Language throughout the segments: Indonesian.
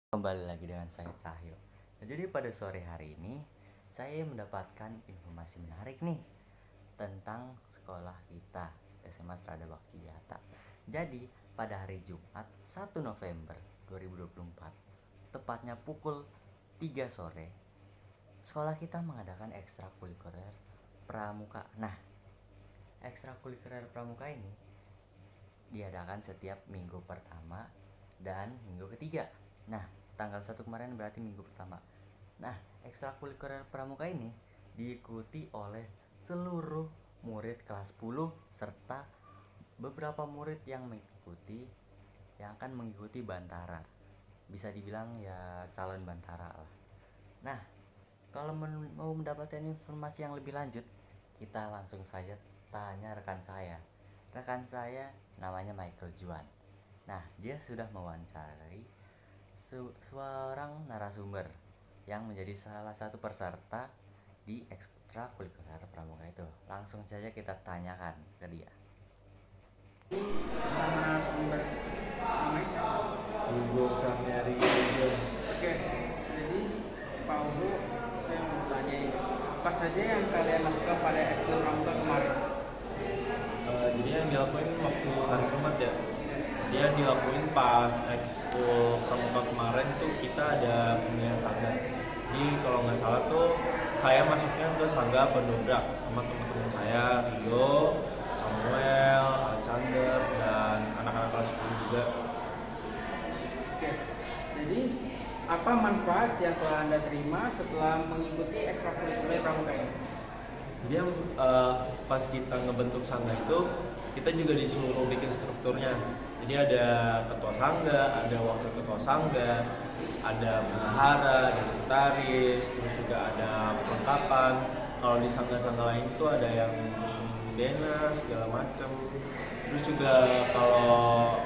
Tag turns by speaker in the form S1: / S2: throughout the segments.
S1: Kembali lagi dengan saya Cahyo. Jadi pada sore hari ini saya mendapatkan informasi menarik nih tentang sekolah kita SMA Strada Baktiata. Jadi pada hari Jumat 1 November 2024 tepatnya pukul 3 sore sekolah kita mengadakan ekstrakurikuler pramuka. Nah, ekstrakurikuler pramuka ini diadakan setiap minggu pertama dan minggu ketiga. Nah, tanggal 1 kemarin berarti minggu pertama. Nah, ekstrakurikuler pramuka ini diikuti oleh seluruh murid kelas 10 serta beberapa murid yang akan mengikuti bantara. Bisa dibilang ya calon bantara lah. Nah, kalau mau mendapatkan informasi yang lebih lanjut, kita langsung saja tanya rekan saya. Rekan saya namanya Michael Juan. Nah, dia sudah mewawancarai seorang narasumber yang menjadi salah satu peserta di ekstrakurikuler pramuka itu. Langsung saja kita tanyakan ke dia.
S2: Sama narasumber namanya siapa?
S3: Hugo Framiari.
S2: Oke, jadi Pak Hugo, saya mau tanya ini, apa saja yang kalian lakukan pada ekskul pramuka kemarin?
S3: Jadi yang dilakuin waktu hari Jumat ya, dia dilakuin pas ekskul pramuka kemarin tuh kita ada pemilihan sangga. Jadi kalau nggak salah tuh saya masuknya ke sangga pendobrak sama teman-teman saya, Rio, Samuel, Alexander, dan anak-anak kelas 10 juga.
S2: Oke, jadi apa manfaat yang telah Anda terima setelah mengikuti ekstrakurikuler pramuka ini?
S3: Jadi pas kita ngebentuk sangga itu kita juga disuruh bikin strukturnya. Jadi ada ketua sangga, ada wakil ketua sangga, ada bendahara, ada sekretaris, terus juga ada perlengkapan. Kalau di sangga-sangga lain itu ada yang ngurusin bena segala macam. Terus juga kalau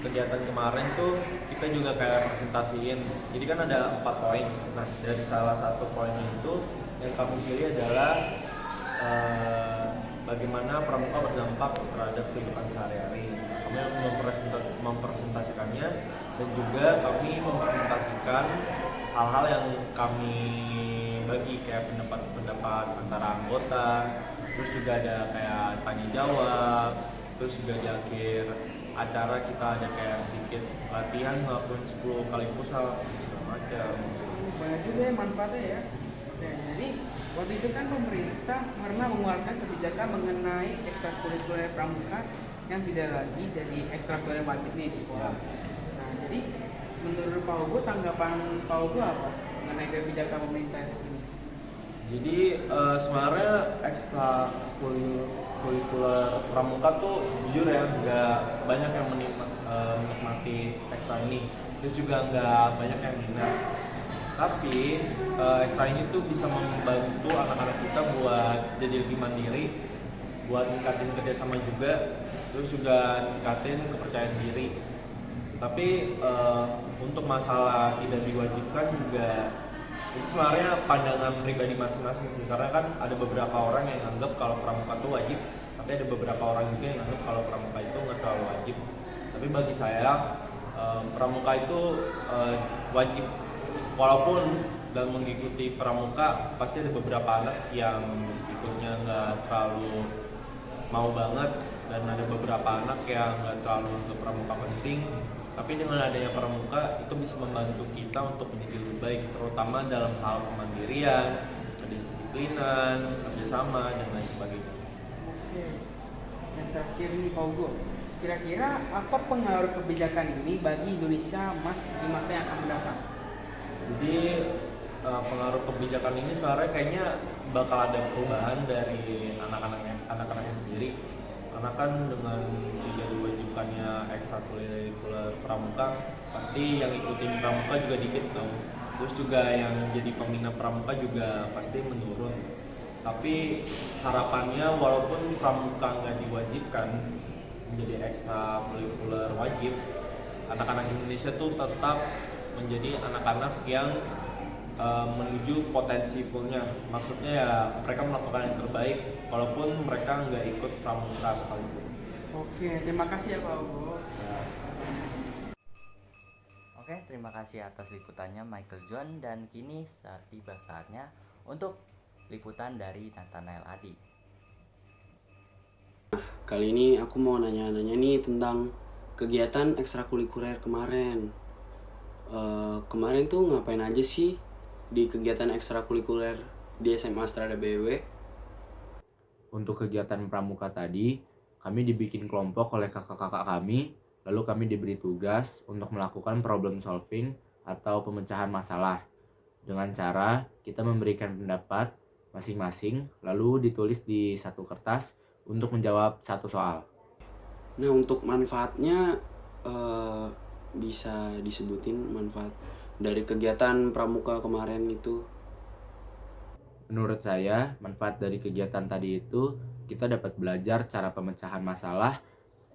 S3: kegiatan kemarin tuh kita juga kayak presentasiin. Jadi kan ada 4 poin. Nah, dari salah satu poin itu yang kami pilih adalah bagaimana pramuka berdampak terhadap kehidupan sehari-hari. Kami mempresentasikannya dan juga kami mempresentasikan hal-hal yang kami bagi kayak pendapat antara anggota. Terus juga ada kayak tanya jawab. Terus juga di akhir acara kita ada kayak sedikit latihan ngelakuin 10 kali push up segala macam.
S2: Banyak juga ya manfaatnya ya. Oke, jadi waktu itu kan pemerintah pernah mengeluarkan kebijakan mengenai ekstrakurikuler pramuka yang tidak lagi jadi ekstrakurikuler wajib nih di sekolah. Nah, jadi menurut Pak Hugo, tanggapan Pak Hugo apa mengenai kebijakan pemerintah ini?
S3: Jadi sebenarnya ekstrakurikuler pramuka tuh jujur ya nggak banyak yang menikmati ekstra ini. Terus juga nggak banyak yang minat. Tapi ekstra ini tuh bisa membantu anak-anak kita buat jadi lebih mandiri, buat ningkatin kerjasama juga, terus juga ningkatin kepercayaan diri. Tapi untuk masalah tidak diwajibkan juga itu sebenarnya pandangan pribadi masing-masing sih, karena kan ada beberapa orang yang anggap kalau pramuka itu wajib, tapi ada beberapa orang juga yang anggap kalau pramuka itu nggak terlalu wajib. Tapi bagi saya pramuka itu wajib. Walaupun dalam mengikuti pramuka pasti ada beberapa anak yang ikutnya nggak terlalu mau banget, dan ada beberapa anak yang nggak terlalu untuk pramuka penting. Tapi dengan adanya pramuka itu bisa membantu kita untuk menjadi lebih baik, terutama dalam hal kemandirian, kedisiplinan, kerjasama, dan lain sebagainya.
S2: Oke, yang terakhir nih Pak Hugo, kira-kira apa pengaruh kebijakan ini bagi Indonesia di masa yang akan mendatang?
S3: Jadi pengaruh kebijakan ini sebenarnya kayaknya bakal ada perubahan dari anak-anaknya sendiri, karena kan dengan tidak diwajibkannya ekstrakurikuler pramuka pasti yang ikutin pramuka juga dikit dong. Terus juga yang jadi peminat pramuka juga pasti menurun. Tapi harapannya walaupun pramuka nggak diwajibkan menjadi ekstrakurikuler wajib, anak-anak Indonesia tuh tetap menjadi anak-anak yang menuju potensi fullnya. Maksudnya ya mereka melakukan yang terbaik walaupun mereka nggak ikut pramuka sekalipun.
S2: Oke, terima kasih ya Pak Hugo.
S3: Ya.
S1: Oke, terima kasih atas liputannya Michael John, dan kini tiba saatnya untuk liputan dari Nathanael Adi.
S4: Kali ini aku mau nanya-nanya nih tentang kegiatan ekstrakurikuler kemarin. Kemarin tuh ngapain aja sih di kegiatan ekstrakurikuler di SMA Strada BW?
S3: Untuk kegiatan pramuka tadi, kami dibikin kelompok oleh kakak-kakak kami, lalu kami diberi tugas untuk melakukan problem solving atau pemecahan masalah. Dengan cara kita memberikan pendapat masing-masing, lalu ditulis di satu kertas untuk menjawab satu soal.
S4: Nah, untuk manfaatnya bisa disebutin manfaat dari kegiatan pramuka kemarin itu?
S3: Menurut saya, manfaat dari kegiatan tadi itu kita dapat belajar cara pemecahan masalah.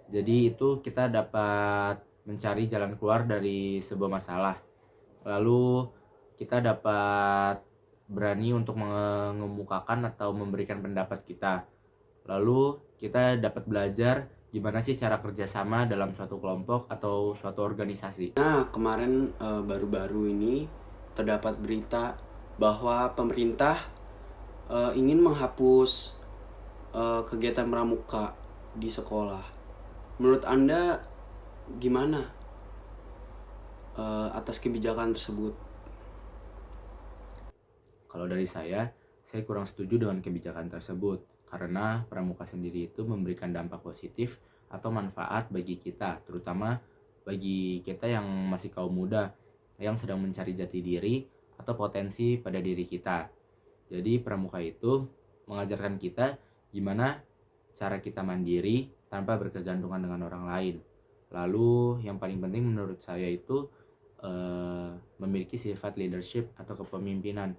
S3: Jadi itu kita dapat mencari jalan keluar dari sebuah masalah. Lalu kita dapat berani untuk mengemukakan atau memberikan pendapat kita. Lalu kita dapat belajar gimana sih cara kerjasama dalam suatu kelompok atau suatu organisasi.
S4: Nah, kemarin baru-baru ini terdapat berita bahwa pemerintah ingin menghapus kegiatan pramuka di sekolah. Menurut Anda gimana atas kebijakan tersebut?
S3: Kalau dari saya kurang setuju dengan kebijakan tersebut karena pramuka sendiri itu memberikan dampak positif atau manfaat bagi kita, terutama bagi kita yang masih kaum muda yang sedang mencari jati diri atau potensi pada diri kita. Jadi pramuka itu mengajarkan kita gimana cara kita mandiri tanpa berkegantungan dengan orang lain. Lalu yang paling penting menurut saya itu memiliki sifat leadership atau kepemimpinan.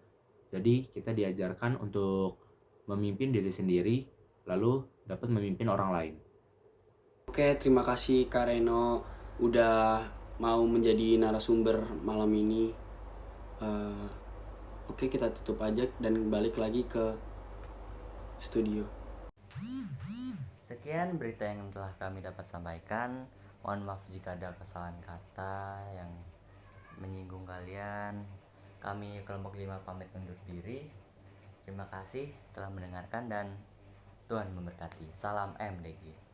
S3: Jadi kita diajarkan untuk memimpin diri sendiri lalu dapat memimpin orang lain.
S4: Oke, terima kasih Kak Reno udah mau menjadi narasumber malam ini. Oke, kita tutup aja dan balik lagi ke studio.
S1: Sekian berita yang telah kami dapat sampaikan. Mohon maaf jika ada kesalahan kata yang menyinggung kalian. Kami kelompok 5 pamit undur diri. Terima kasih telah mendengarkan dan Tuhan memberkati. Salam MDG.